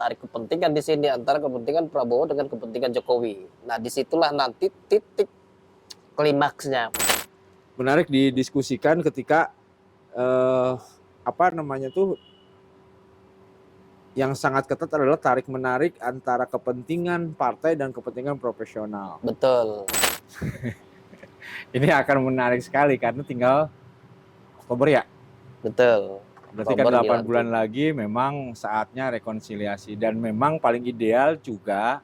tarik kepentingan di sini antara kepentingan Prabowo dengan kepentingan Jokowi. Nah, disitulah nanti titik klimaksnya. Menarik didiskusikan ketika yang sangat ketat adalah tarik menarik antara kepentingan partai dan kepentingan profesional. Betul. Ini akan menarik sekali karena tinggal Oktober ya. Betul. Berarti kan 8 bulan lagi memang saatnya rekonsiliasi, dan memang paling ideal juga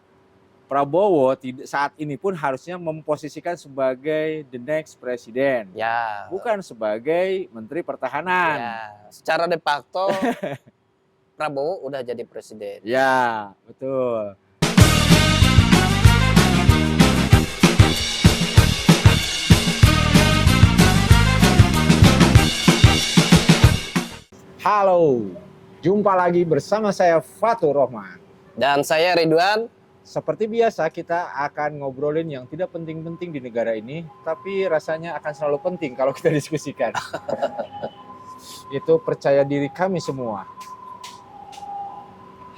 Prabowo saat ini pun harusnya memposisikan sebagai the next presiden. Ya. Bukan sebagai Menteri Pertahanan. Ya, secara de facto Prabowo udah jadi presiden. Ya, betul. Halo, jumpa lagi bersama saya Fatur Rohman. Dan saya Ridwan. Seperti biasa kita akan ngobrolin yang tidak penting-penting di negara ini, tapi rasanya akan selalu penting kalau kita diskusikan. Itu percaya diri kami semua.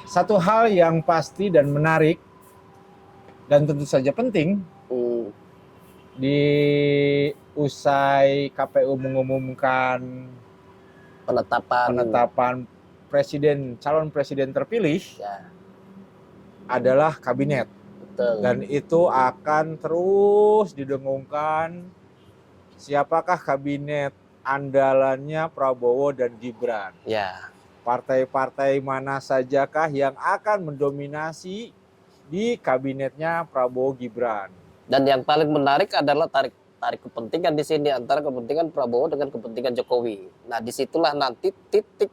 Satu hal yang pasti dan menarik dan tentu saja penting, di usai KPU mengumumkan penetapan presiden, calon presiden terpilih, ya, adalah kabinet. Betul. Dan itu akan terus didengungkan siapakah kabinet andalannya Prabowo dan Gibran. Ya. Partai-partai mana sajakah yang akan mendominasi di kabinetnya Prabowo Gibran. Dan yang paling menarik adalah tarik kepentingan di sini antara kepentingan Prabowo dengan kepentingan Jokowi. Nah, disitulah nanti titik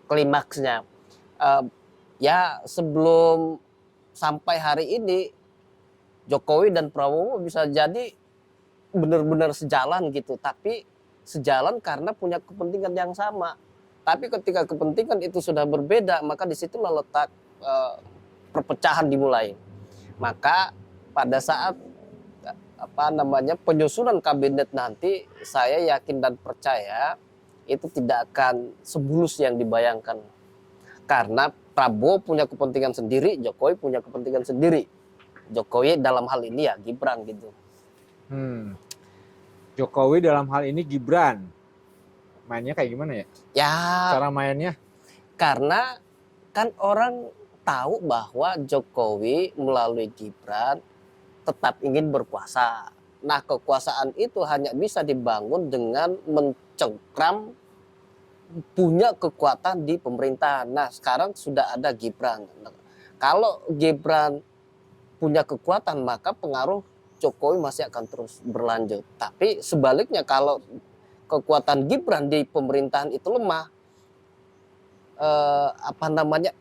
klimaksnya. Ya, sebelum sampai hari ini Jokowi dan Prabowo bisa jadi benar-benar sejalan gitu, tapi sejalan karena punya kepentingan yang sama. Tapi ketika kepentingan itu sudah berbeda, maka disitulah letak perpecahan dimulai. Maka pada saat penyusunan kabinet nanti, saya yakin dan percaya itu tidak akan semulus yang dibayangkan. Karena Prabowo punya kepentingan sendiri, Jokowi punya kepentingan sendiri. Jokowi dalam hal ini ya Gibran gitu. Jokowi dalam hal ini Gibran. Mainnya kayak gimana ya? Ya. Cara mainnya? Karena kan orang tahu bahwa Jokowi melalui Gibran tetap ingin berkuasa. Nah, kekuasaan itu hanya bisa dibangun dengan mencengkram punya kekuatan di pemerintahan. Nah, sekarang sudah ada Gibran. Nah, kalau Gibran punya kekuatan, maka pengaruh Jokowi masih akan terus berlanjut. Tapi sebaliknya, kalau kekuatan Gibran di pemerintahan itu lemah,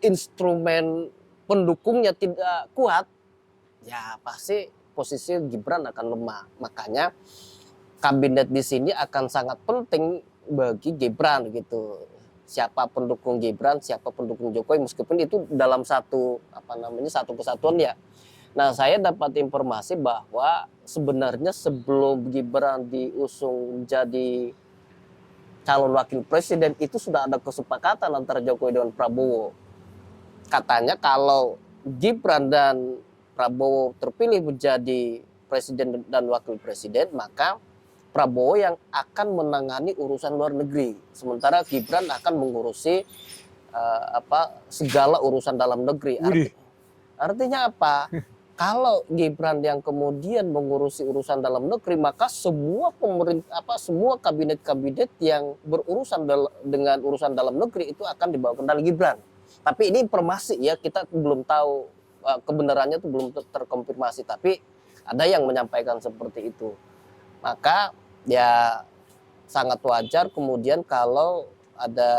instrumen pendukungnya tidak kuat, ya pasti posisi Gibran akan lemah. Makanya kabinet di sini akan sangat penting bagi Gibran gitu. Siapa pendukung Gibran, siapa pendukung Jokowi, meskipun itu dalam satu kesatuan ya. Nah, saya dapat informasi bahwa sebenarnya sebelum Gibran diusung jadi calon wakil presiden itu sudah ada kesepakatan antara Jokowi dengan Prabowo. Katanya kalau Gibran dan Prabowo terpilih menjadi presiden dan wakil presiden, maka Prabowo yang akan menangani urusan luar negeri, sementara Gibran akan mengurusi segala urusan dalam negeri. Artinya apa? Kalau Gibran yang kemudian mengurusi urusan dalam negeri, maka semua semua kabinet-kabinet yang berurusan dengan urusan dalam negeri itu akan dibawa kendali Gibran. Tapi ini informasi ya, kita belum tahu kebenarannya itu belum terkonfirmasi, tapi ada yang menyampaikan seperti itu. Maka ya sangat wajar kemudian kalau ada,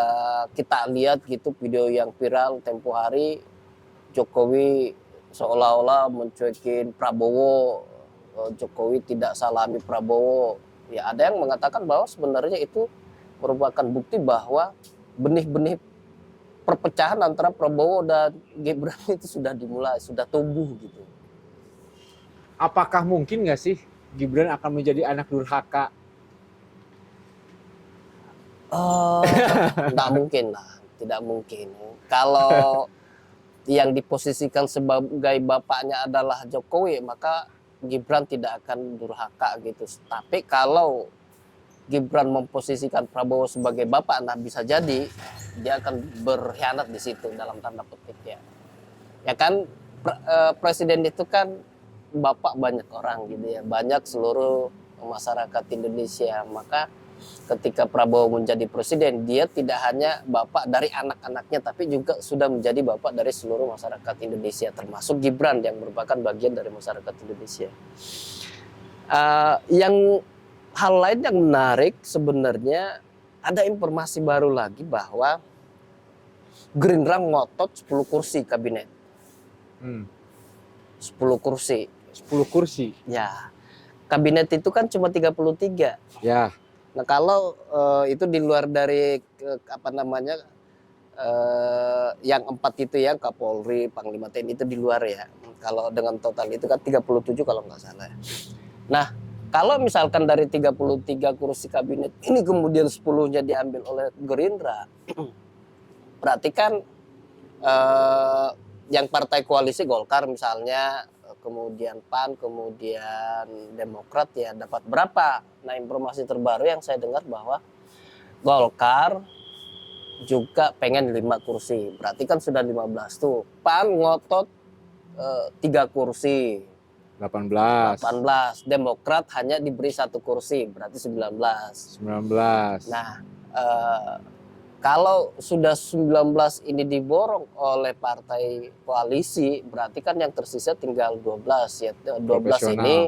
kita lihat gitu video yang viral tempo hari, Jokowi seolah-olah mencuekin Prabowo, Jokowi tidak salami Prabowo. Ya, ada yang mengatakan bahwa sebenarnya itu merupakan bukti bahwa benih-benih perpecahan antara Prabowo dan Gibran itu sudah dimulai, sudah tumbuh gitu. Apakah mungkin nggak sih Gibran akan menjadi anak durhaka? Tidak mungkin lah, tidak mungkin. Kalau yang diposisikan sebagai bapaknya adalah Jokowi, maka Gibran tidak akan durhaka gitu. Tapi kalau Gibran memposisikan Prabowo sebagai bapak, nah bisa jadi dia akan berkhianat di situ dalam tanda petik ya. Ya kan presiden itu kan bapak banyak orang gitu ya, banyak seluruh masyarakat Indonesia. Maka ketika Prabowo menjadi presiden, dia tidak hanya bapak dari anak-anaknya, tapi juga sudah menjadi bapak dari seluruh masyarakat Indonesia, termasuk Gibran yang merupakan bagian dari masyarakat Indonesia. Yang hal lain yang menarik sebenarnya, ada informasi baru lagi bahwa Gerindra ngotot 10 kursi kabinet. 10 kursi. 10 kursi. Ya. Kabinet itu kan cuma 33. Ya. Nah, kalau itu di luar dari yang 4 itu ya, Kapolri, Panglima TNI itu di luar ya. Kalau dengan total itu kan 37 kalau nggak salah. Nah, kalau misalkan dari 33 kursi kabinet ini kemudian 10-nya diambil oleh Gerindra, berarti kan yang partai koalisi Golkar misalnya, kemudian PAN, kemudian Demokrat ya dapat berapa? Nah, informasi terbaru yang saya dengar bahwa Golkar juga pengen 5 kursi. Berarti kan sudah 15 tuh. PAN ngotot 3 kursi. 18. Demokrat hanya diberi 1 kursi, berarti 19. Nah, kalau sudah 19 ini diborong oleh partai koalisi, berarti kan yang tersisa tinggal 12 ya. 12 ini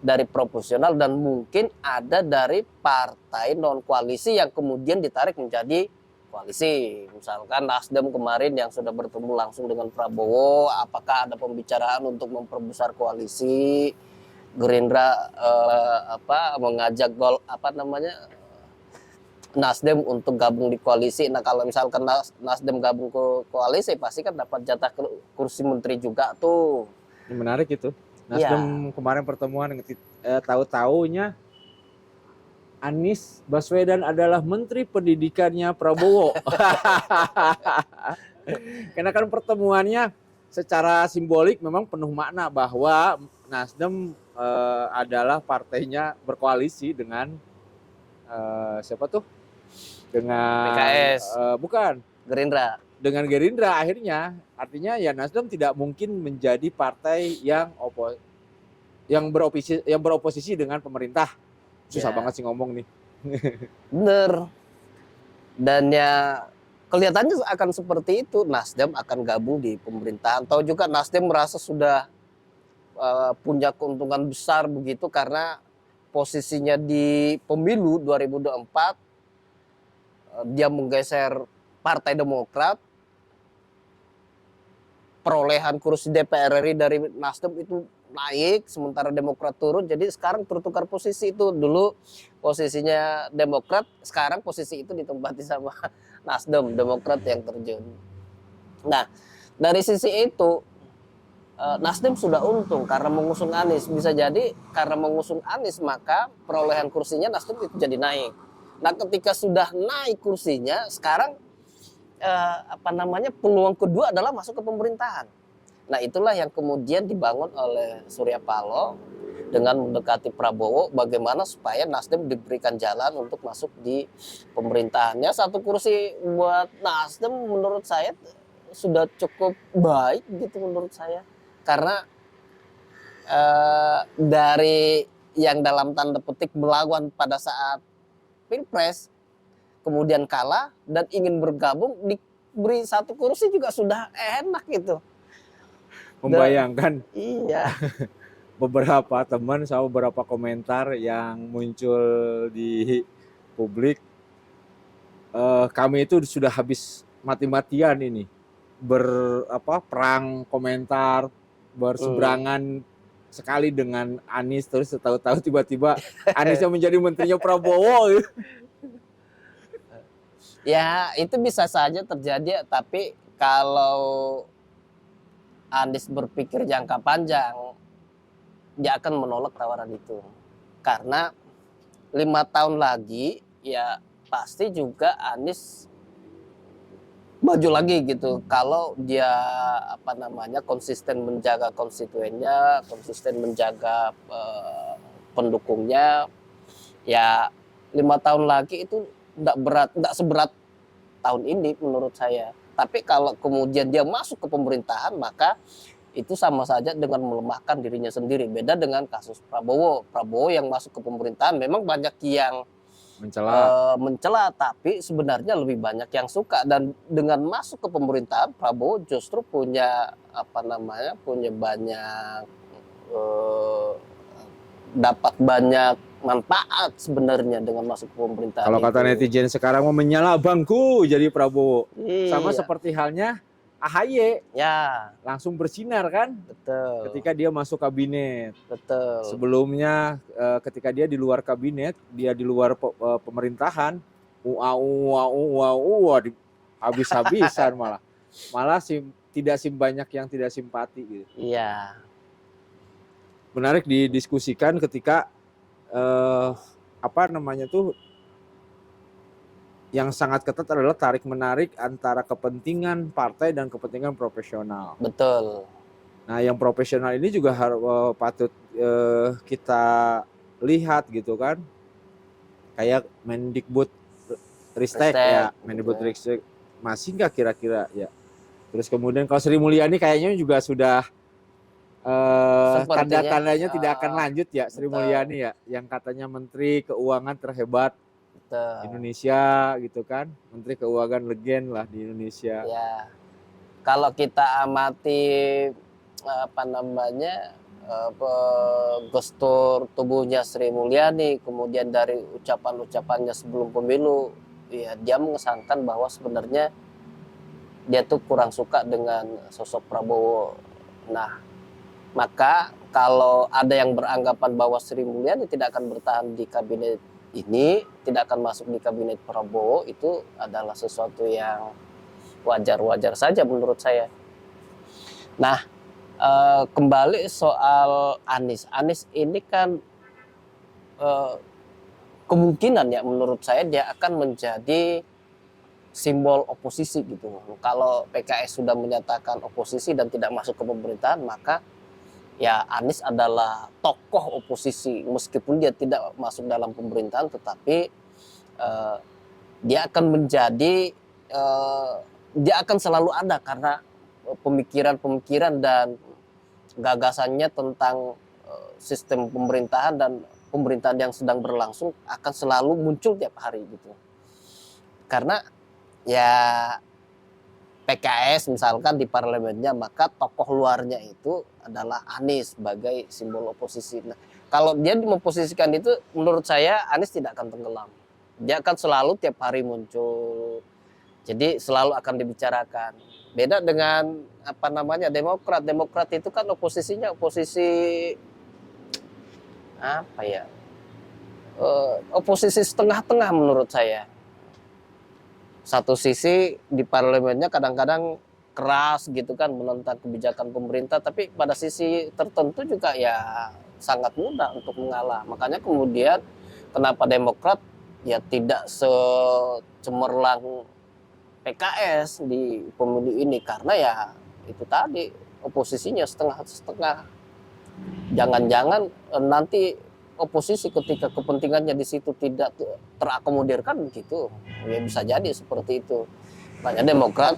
dari proporsional dan mungkin ada dari partai non koalisi yang kemudian ditarik menjadi koalisi. Misalkan Nasdem kemarin yang sudah bertemu langsung dengan Prabowo, apakah ada pembicaraan untuk memperbesar koalisi? Gerindra mengajak Nasdem untuk gabung di koalisi. Nah, kalau misalkan Nasdem gabung ke koalisi, pasti kan dapat jatah kursi menteri juga tuh. Ini menarik itu. Nasdem kemarin pertemuan, tahu-taunya Anies Baswedan adalah menteri pendidikannya Prabowo. Karena kan pertemuannya secara simbolik memang penuh makna bahwa Nasdem adalah partainya berkoalisi dengan siapa tuh? Dengan PKS. Bukan. Gerindra. Dengan Gerindra akhirnya, artinya ya Nasdem tidak mungkin menjadi partai yang beroposisi dengan pemerintah. Susah banget sih ngomong nih. Bener. Dan ya kelihatannya akan seperti itu. Nasdem akan gabung di pemerintahan. Atau juga Nasdem merasa sudah punya keuntungan besar begitu karena posisinya di pemilu 2024 dia menggeser Partai Demokrat, perolehan kursi DPR RI dari Nasdem itu naik, sementara Demokrat turun. Jadi sekarang tertukar posisi itu. Dulu posisinya Demokrat, sekarang posisi itu ditempati sama Nasdem, Demokrat yang terjun. Nah, dari sisi itu Nasdem sudah untung karena mengusung Anies. Bisa jadi karena mengusung Anies maka perolehan kursinya Nasdem itu jadi naik. Nah, ketika sudah naik kursinya, sekarang peluang kedua adalah masuk ke pemerintahan. Nah, itulah yang kemudian dibangun oleh Surya Paloh dengan mendekati Prabowo, bagaimana supaya Nasdem diberikan jalan untuk masuk di pemerintahannya. 1 kursi buat Nasdem menurut saya sudah cukup baik gitu menurut saya. Karena dari yang dalam tanda petik melawan pada saat Pilpres, kemudian kalah dan ingin bergabung, diberi 1 kursi juga sudah enak gitu. Membayangkan iya. beberapa teman sama beberapa komentar yang muncul di publik, kami itu sudah habis mati-matian ini perang komentar, berseberangan sekali dengan Anies, terus tahu-tahu tiba-tiba Anies yang menjadi menterinya Prabowo. Ya, itu bisa saja terjadi, tapi kalau Anies berpikir jangka panjang, dia akan menolak tawaran itu. Karena 5 tahun lagi ya pasti juga Anies maju lagi gitu. Kalau dia apa namanya konsisten menjaga konstituennya, konsisten menjaga pendukungnya, ya 5 tahun lagi itu tidak seberat tahun ini menurut saya. Tapi kalau kemudian dia masuk ke pemerintahan, maka itu sama saja dengan melemahkan dirinya sendiri. Beda dengan kasus Prabowo. Prabowo yang masuk ke pemerintahan memang banyak yang mencela, tapi sebenarnya lebih banyak yang suka. Dan dengan masuk ke pemerintahan, Prabowo justru punya apa namanya, punya banyak dapat banyak manfaat sebenarnya dengan masuk ke pemerintahan. Kalau kata netizen sekarang mau menyala bangku jadi Prabowo. Iya. Sama seperti halnya AHY. Ya, Langsung bersinar kan? betul. Ketika dia masuk kabinet. Betul. Sebelumnya ketika dia di luar kabinet, dia di luar pemerintahan, habis-habisan malah. Malah banyak yang tidak simpati gitu. Iya. Menarik didiskusikan ketika apa namanya tuh yang sangat ketat adalah tarik menarik antara kepentingan partai dan kepentingan profesional. Betul. Nah, yang profesional ini juga patut kita lihat gitu kan. Kayak Mendikbud Ristek ya, Mendikbud Ristek masih nggak kira-kira ya. Terus kemudian kalau Sri Mulyani kayaknya juga sudah tanda-tandanya tidak akan lanjut ya Sri Mulyani ya, yang katanya Menteri Keuangan terhebat Indonesia gitu kan, Menteri Keuangan legend lah di Indonesia. Ya, kalau kita amati apa namanya gestur tubuhnya Sri Mulyani, kemudian dari ucapan-ucapannya sebelum pemilu, ya dia mengesankan bahwa sebenarnya dia tuh kurang suka dengan sosok Prabowo. Nah, maka kalau ada yang beranggapan bahwa Sri Mulyani tidak akan bertahan di kabinet ini, tidak akan masuk di kabinet Prabowo, itu adalah sesuatu yang wajar-wajar saja menurut saya. Nah, kembali soal Anies. Anies ini kan kemungkinan ya menurut saya dia akan menjadi simbol oposisi gitu. Kalau PKS sudah menyatakan oposisi dan tidak masuk ke pemerintahan, maka ya Anies adalah tokoh oposisi meskipun dia tidak masuk dalam pemerintahan, tetapi dia akan menjadi dia akan selalu ada karena pemikiran-pemikiran dan gagasannya tentang sistem pemerintahan dan pemerintahan yang sedang berlangsung akan selalu muncul tiap hari gitu. Karena ya PKS misalkan di parlemennya, maka tokoh luarnya itu adalah Anies sebagai simbol oposisi. Nah, kalau dia memposisikan itu, menurut saya Anies tidak akan tenggelam. Dia akan selalu tiap hari muncul. Jadi selalu akan dibicarakan. Beda dengan apa namanya Demokrat. Demokrat itu kan oposisinya oposisi apa ya? Oposisi setengah-tengah menurut saya. Satu sisi di parlemennya kadang-kadang keras gitu kan menentang kebijakan pemerintah, tapi pada sisi tertentu juga ya sangat mudah untuk mengalah. Makanya kemudian kenapa Demokrat ya tidak secemerlang PKS di pemilu ini, karena ya itu tadi oposisinya setengah-setengah. Jangan-jangan nanti oposisi ketika kepentingannya di situ tidak terakomodirkan begitu, ya bisa jadi seperti itu. Makanya Demokrat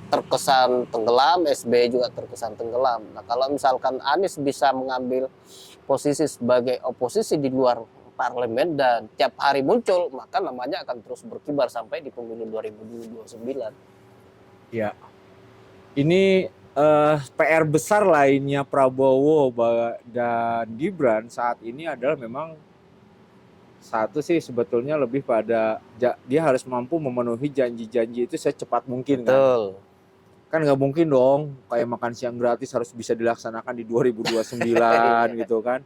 terkesan tenggelam, SBY juga terkesan tenggelam. Nah, kalau misalkan Anies bisa mengambil posisi sebagai oposisi di luar parlemen dan tiap hari muncul, maka namanya akan terus berkibar sampai di pemilu 2029. Ya, ini PR besar lainnya Prabowo dan Gibran saat ini adalah memang satu sih sebetulnya lebih pada dia harus mampu memenuhi janji-janji itu secepat mungkin. Betul. Kan nggak mungkin dong kayak makan siang gratis harus bisa dilaksanakan di 2029 gitu kan.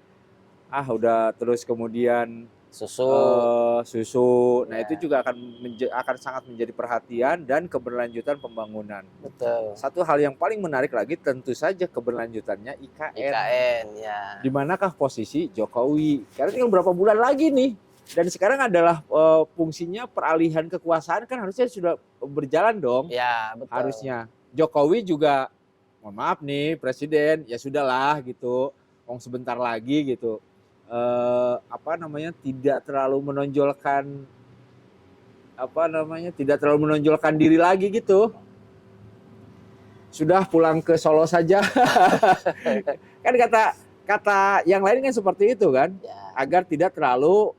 Udah terus kemudian susu. Nah, itu juga akan sangat menjadi perhatian dan keberlanjutan pembangunan. Betul. Satu hal yang paling menarik lagi tentu saja keberlanjutannya IKN. IKN ya. Di manakah posisi Jokowi? Karena tinggal berapa bulan lagi nih Dan sekarang adalah fungsinya peralihan kekuasaan kan harusnya sudah berjalan dong. Ya, betul. Harusnya. Jokowi juga, mohon maaf nih presiden, ya sudahlah gitu. Wong sebentar lagi gitu. Tidak terlalu menonjolkan tidak terlalu menonjolkan diri lagi gitu. Sudah pulang ke Solo saja. Kan kata yang lain kan seperti itu kan, Ya. agar tidak terlalu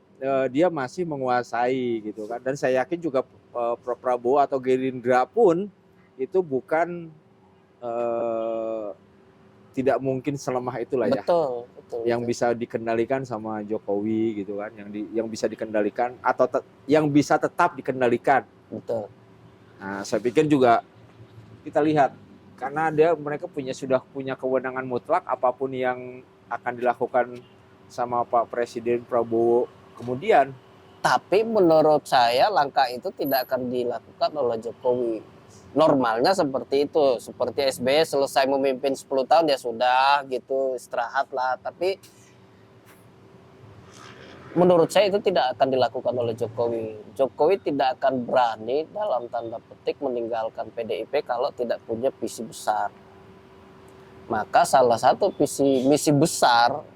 dia masih menguasai gitu kan. Dan saya yakin juga Prabowo atau Gerindra pun itu bukan tidak mungkin selemah itulah ya. Betul. Yang bisa dikendalikan sama Jokowi gitu kan, yang bisa dikendalikan atau yang bisa tetap dikendalikan. Betul. Nah, saya pikir juga kita lihat karena mereka sudah punya kewenangan mutlak apapun yang akan dilakukan sama Pak Presiden Prabowo kemudian. Tapi menurut saya langkah itu tidak akan dilakukan oleh Jokowi. Normalnya seperti itu, seperti SBY selesai memimpin 10 tahun ya sudah gitu, istirahatlah. Tapi menurut saya itu tidak akan dilakukan oleh Jokowi. Jokowi tidak akan berani dalam tanda petik meninggalkan PDIP kalau tidak punya visi besar. Maka salah satu misi besar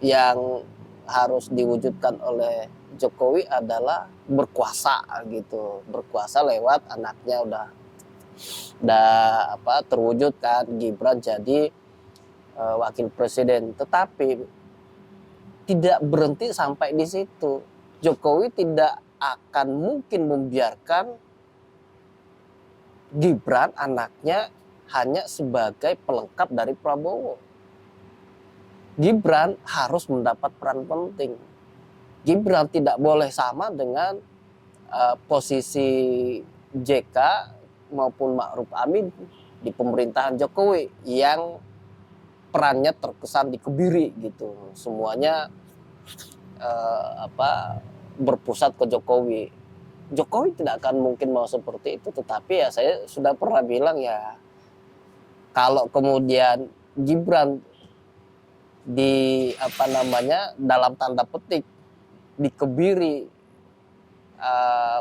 yang harus diwujudkan oleh Jokowi adalah berkuasa gitu, berkuasa lewat anaknya udah terwujud kan, Gibran jadi wakil presiden. Tetapi tidak berhenti sampai di situ. Jokowi tidak akan mungkin membiarkan Gibran anaknya hanya sebagai pelengkap dari Prabowo. Gibran harus mendapat peran penting. Gibran tidak boleh sama dengan posisi JK maupun Ma'ruf Amin di pemerintahan Jokowi yang perannya terkesan dikebiri gitu. Semuanya berpusat ke Jokowi. Jokowi tidak akan mungkin mau seperti itu, tetapi ya saya sudah pernah bilang ya, kalau kemudian Gibran dalam tanda petik dikebiri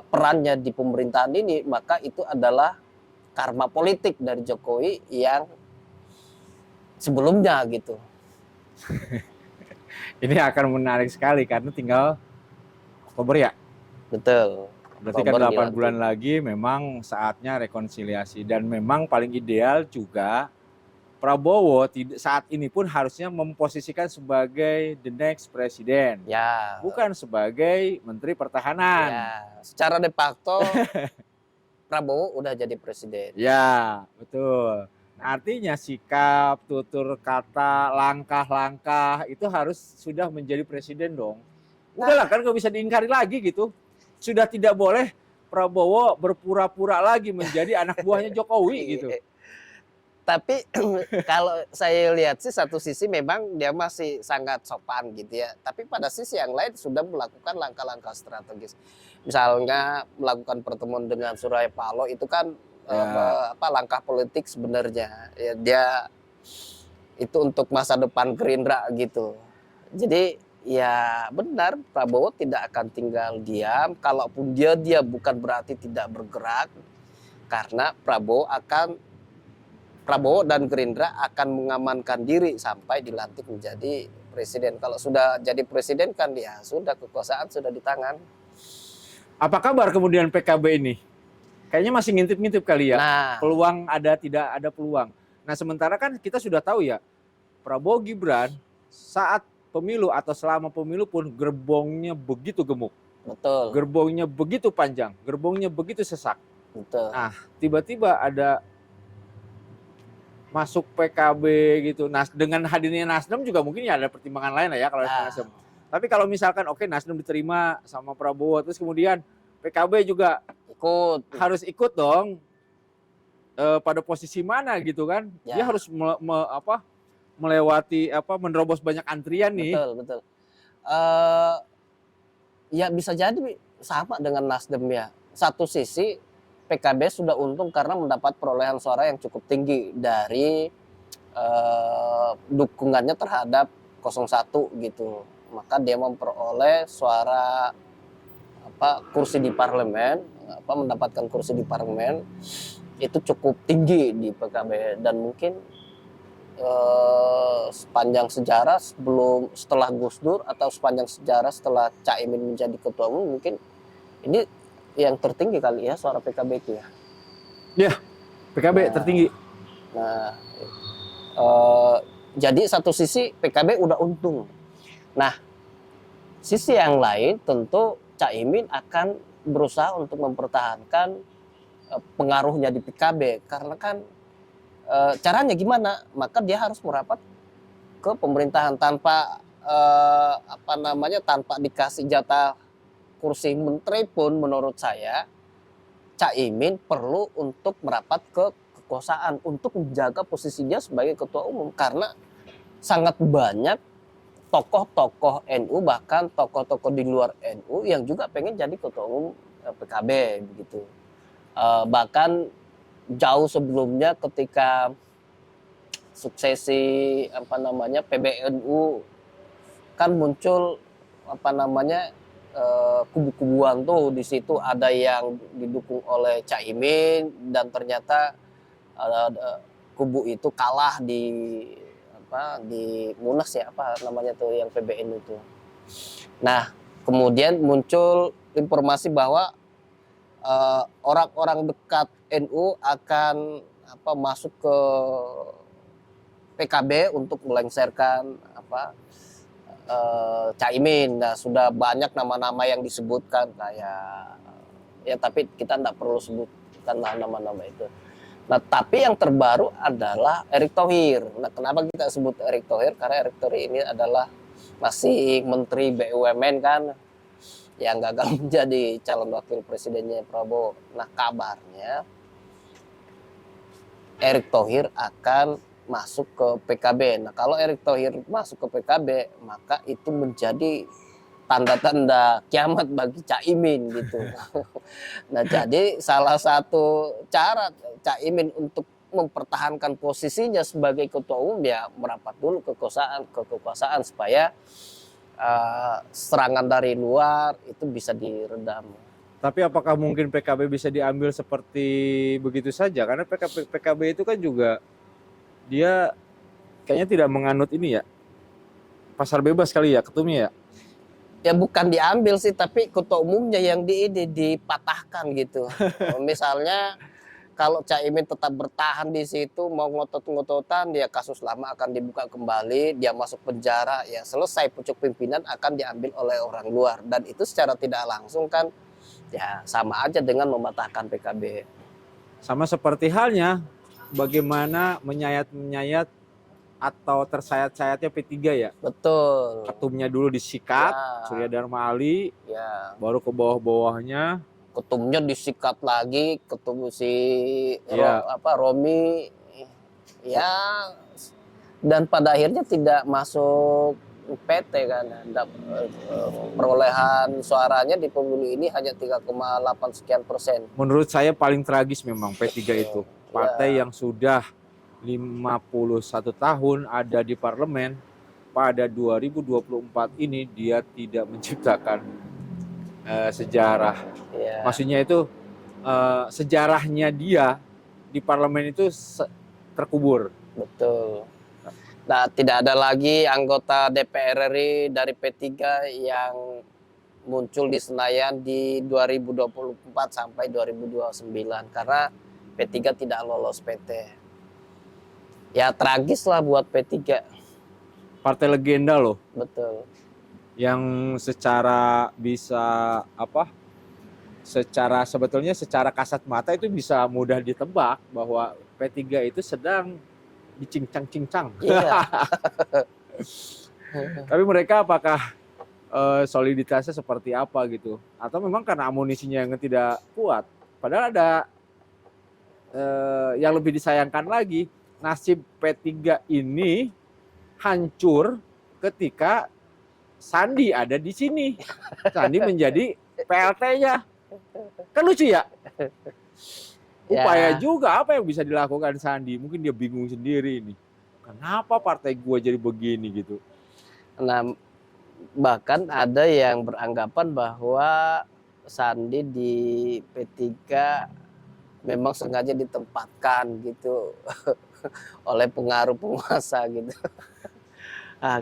perannya di pemerintahan ini, maka itu adalah karma politik dari Jokowi yang sebelumnya gitu. Ini akan menarik sekali karena tinggal Oktober ya. Betul. Berarti kan 8 bulan lagi memang saatnya rekonsiliasi dan memang paling ideal juga Prabowo saat ini pun harusnya memposisikan sebagai the next presiden. Ya. Bukan sebagai Menteri Pertahanan. Ya. Secara de facto Prabowo udah jadi presiden. Ya, betul. Nah, artinya sikap, tutur kata, langkah-langkah itu harus sudah menjadi presiden dong. Udahlah kan nggak bisa diingkari lagi gitu. Sudah tidak boleh Prabowo berpura-pura lagi menjadi anak buahnya Jokowi gitu. Tapi kalau saya lihat sih satu sisi memang dia masih sangat sopan gitu ya. Tapi pada sisi yang lain sudah melakukan langkah-langkah strategis. Misalnya melakukan pertemuan dengan Surya Paloh itu kan langkah politik sebenarnya. Ya, dia itu untuk masa depan Gerindra gitu. Jadi ya benar Prabowo tidak akan tinggal diam. Kalaupun dia bukan berarti tidak bergerak. Karena Prabowo dan Gerindra akan mengamankan diri sampai dilantik menjadi presiden. Kalau sudah jadi presiden kan ya sudah, kekuasaan sudah di tangan. Apa kabar kemudian PKB ini? Kayaknya masih ngintip-ngintip kali ya. Nah, peluang tidak ada peluang. Nah, sementara kan kita sudah tahu ya, Prabowo Gibran saat pemilu atau selama pemilu pun gerbongnya begitu gemuk. Betul. Gerbongnya begitu panjang, gerbongnya begitu sesak. Betul. Nah, tiba-tiba ada masuk PKB gitu. Nah, dengan hadirnya Nasdem juga mungkin ya ada pertimbangan lain lah ya kalau Nasdem. Tapi kalau misalkan Nasdem diterima sama Prabowo, terus kemudian PKB juga harus ikut dong. Pada posisi mana gitu kan? Ya. Dia harus melewati menerobos banyak antrian nih. Betul. Ya bisa jadi sama dengan Nasdem ya. Satu sisi PKB sudah untung karena mendapat perolehan suara yang cukup tinggi dari dukungannya terhadap 01 gitu. maka dia memperoleh suara kursi di parlemen, mendapatkan kursi di parlemen itu cukup tinggi di PKB, dan mungkin sepanjang sejarah setelah Gus Dur atau sepanjang sejarah setelah Cak Imin menjadi ketua umum, mungkin ini yang tertinggi kali ya suara PKB itu ya. Ya, PKB tertinggi. Nah, jadi satu sisi PKB udah untung. Nah, sisi yang lain tentu Cak Imin akan berusaha untuk mempertahankan pengaruhnya di PKB, karena kan caranya gimana? Maka dia harus merapat ke pemerintahan tanpa tanpa dikasih jatah kursi menteri pun, menurut saya Cak Imin perlu untuk merapat ke kekuasaan untuk menjaga posisinya sebagai ketua umum, karena sangat banyak tokoh-tokoh NU, bahkan tokoh-tokoh di luar NU yang juga pengen jadi ketua umum PKB begitu. Bahkan jauh sebelumnya ketika suksesi PBNU kan muncul kubu-kubuan tuh. Di situ ada yang didukung oleh Cak Imin dan ternyata kubu itu kalah di Munas ya, yang PBNU itu. Nah, kemudian muncul informasi bahwa orang-orang dekat NU akan masuk ke PKB untuk melengsarkan Cak Imin. Nah, sudah banyak nama-nama yang disebutkan kayak ya, tapi kita tidak perlu sebutkan nama-nama itu. Nah, tapi yang terbaru adalah Erick Thohir. Nah, kenapa kita sebut Erick Thohir? Karena Erick Thohir ini adalah masih Menteri BUMN kan, yang gagal menjadi calon wakil presidennya Prabowo. Nah, kabarnya Erick Thohir akan masuk ke PKB. Nah, kalau Erick Thohir masuk ke PKB, maka itu menjadi tanda-tanda kiamat bagi Cak Imin gitu. Nah, jadi salah satu cara Cak Imin untuk mempertahankan posisinya sebagai ketua umum ya merapat dulu ke kekuasaan supaya serangan dari luar itu bisa diredam. Tapi apakah mungkin PKB bisa diambil seperti begitu saja? Karena PKB itu kan juga dia kayaknya tidak menganut ini ya, pasar bebas kali ya ketumnya ya. Ya bukan diambil sih, tapi ketua umumnya yang dipatahkan gitu. Misalnya kalau Cak Imin tetap bertahan di situ, mau ngotot-ngototan, dia kasus lama akan dibuka kembali, dia masuk penjara, ya selesai, pucuk pimpinan akan diambil oleh orang luar. Dan itu secara tidak langsung kan, ya sama aja dengan mematahkan PKB. Sama seperti halnya bagaimana menyayat-menyayat atau tersayat-sayatnya P3 ya. Betul. Ketumnya dulu disikat, ya. Surya Dharma Ali, ya. Baru ke bawah-bawahnya. Ketumnya disikat lagi, ketum Romi, ya, dan pada akhirnya tidak masuk PT kan. Perolehan suaranya di pemilu ini hanya 3,8 sekian %. Menurut saya paling tragis memang P3 itu. Partai yang sudah 51 tahun ada di parlemen, pada 2024 ini dia tidak menciptakan sejarah. Ya. Maksudnya itu sejarahnya dia di parlemen itu terkubur. Betul. Nah, tidak ada lagi anggota DPR RI dari P3 yang muncul di Senayan di 2024 sampai 2029 karena P3 tidak lolos PT. Ya tragis lah buat P3. Partai legenda loh. Betul. Yang secara bisa sebetulnya secara kasat mata itu bisa mudah ditebak bahwa P3 itu sedang dicincang-cincang. Iya. Tapi mereka apakah soliditasnya seperti apa gitu? Atau memang karena amunisinya yang tidak kuat? Padahal ada yang lebih disayangkan lagi, nasib P3 ini hancur ketika Sandi ada di sini. Sandi menjadi PLT-nya. Kan lucu ya? Upaya juga apa yang bisa dilakukan Sandi? Mungkin dia bingung sendiri ini. Kenapa partai gue jadi begini gitu? Nah, Bahkan ada yang beranggapan bahwa Sandi di P3 memang sengaja ditempatkan gitu oleh pengaruh penguasa gitu. Ah,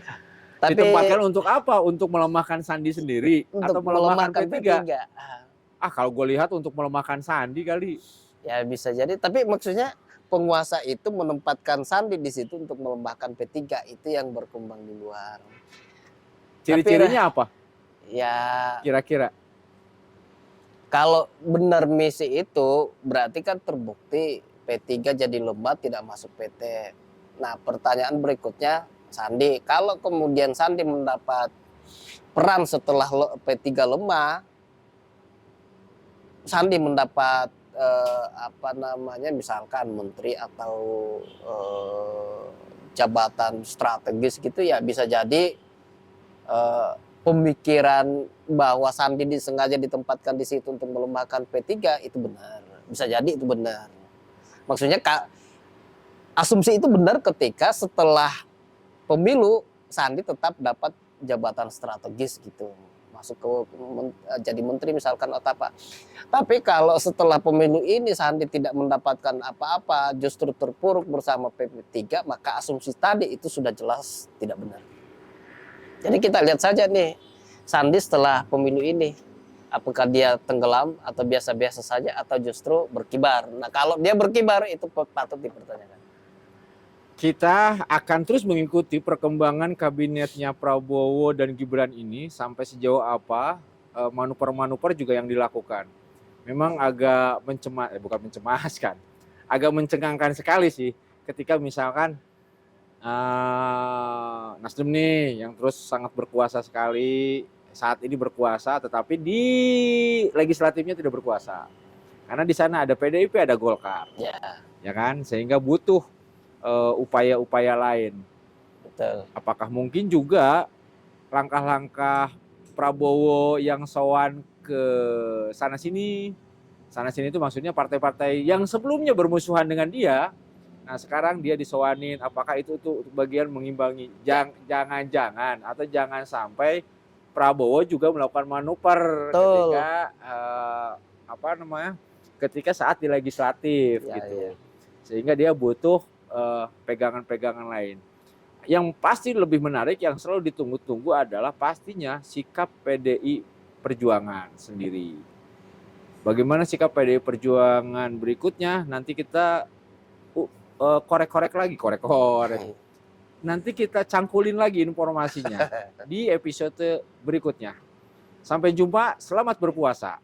tapi Ditempatkan untuk apa? Untuk melemahkan Sandi sendiri untuk atau melemahkan melemahkan P3? P3. Kalau gue lihat untuk melemahkan Sandi kali. Ya bisa jadi, tapi maksudnya penguasa itu menempatkan Sandi di situ untuk melemahkan P3, itu yang berkembang di luar. Ciri-cirinya apa? Ya Kira-kira? kalau benar misi itu berarti kan terbukti P3 jadi lemah tidak masuk PT. Nah pertanyaan berikutnya Sandi, kalau kemudian Sandi mendapat peran setelah P3 lemah, Sandi mendapat misalkan menteri atau jabatan strategis gitu, ya bisa jadi pemikiran bahwa Sandi disengaja ditempatkan di situ untuk melemahkan P3 itu benar. Bisa jadi itu benar. Maksudnya asumsi itu benar ketika setelah pemilu Sandi tetap dapat jabatan strategis gitu. Masuk ke jadi menteri misalkan atau apa. Tapi kalau setelah pemilu ini Sandi tidak mendapatkan apa-apa, justru terpuruk bersama P3, maka asumsi tadi itu sudah jelas tidak benar. Jadi kita lihat saja nih, Sandi setelah pemilu ini, apakah dia tenggelam atau biasa-biasa saja atau justru berkibar. Nah kalau dia berkibar itu patut dipertanyakan. Kita akan terus mengikuti perkembangan kabinetnya Prabowo dan Gibran ini sampai sejauh apa manuver-manuver juga yang dilakukan. Memang agak bukan mencemaskan, agak mencengangkan sekali sih ketika misalkan Nasdem nih yang terus sangat berkuasa sekali saat ini berkuasa, tetapi di legislatifnya tidak berkuasa karena di sana ada PDIP, ada Golkar, ya kan, sehingga butuh upaya-upaya lain. Betul. Apakah mungkin juga langkah-langkah Prabowo yang sowan ke sana sini itu maksudnya partai-partai yang sebelumnya bermusuhan dengan dia. Nah sekarang dia disowanin, apakah itu tuh bagian mengimbangi? Jangan-jangan atau jangan sampai Prabowo juga melakukan manuver ketika saat di legislatif gitu. Ya. Sehingga dia butuh pegangan-pegangan lain. Yang pasti lebih menarik yang selalu ditunggu-tunggu adalah pastinya sikap PDI Perjuangan sendiri. Bagaimana sikap PDI Perjuangan berikutnya nanti kita korek-korek. Nanti kita cangkulin lagi informasinya di episode berikutnya. Sampai jumpa, selamat berpuasa.